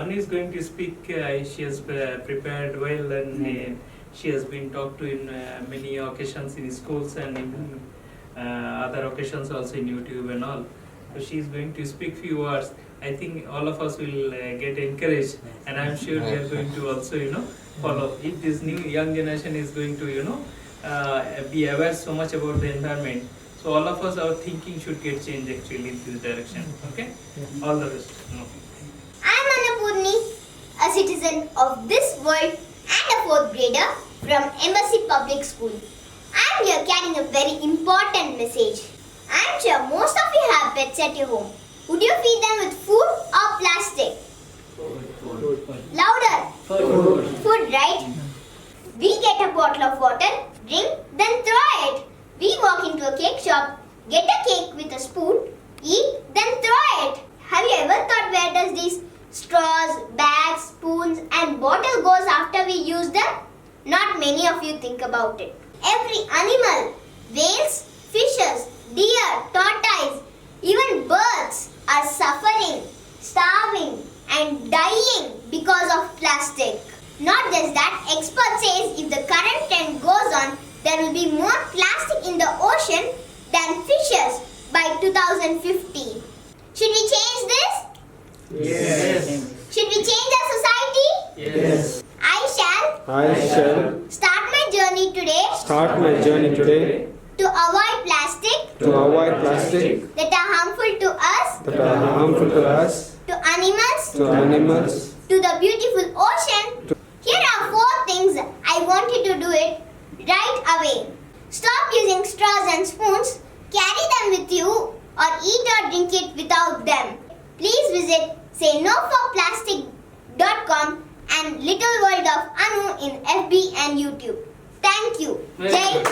Anu is going to speak. She has prepared well, and she has been talked to in many occasions in schools and in other occasions also in YouTube and all. So she is going to speak few words. I think all of us will get encouraged, and I am sure we are going to also, follow. If this new young generation is going to, be aware so much about the environment, so all of us, our thinking should get changed actually in this direction. Okay? All the best. I am Annapurni, a citizen of this world and a 4th grader from Embassy Public School. I am here carrying a very important message. I am sure most of you have pets at your home. Would you feed them with food or plastic? Food. Louder. Food. Food, right? We get a bottle of water, drink, then throw it. We walk into a cake shop, get a cake with a spoon, eat, then throw it. Have you ever thought where does these straws, bags, spoons and bottle goes after we use them? Not many of you think about it. Every animal, whales, fishes, deer, tortoise, even birds are suffering, starving and dying because of plastic. Not just that, experts say if the current trend goes on, there will be more plastic in the ocean than fishes by 2050. Should we change this? Yes. Should we change our society? Yes. I shall start my journey today to avoid plastic that are harmful to us, to animals, to the beautiful ocean. Here are 4 things I want you to do it right away. Stop using straws and spoons, carry them with you, or eat or drink it without them. Please visit sayNoForPlastic.com and Little World of Anu in FB and YouTube. Thank you. Jai.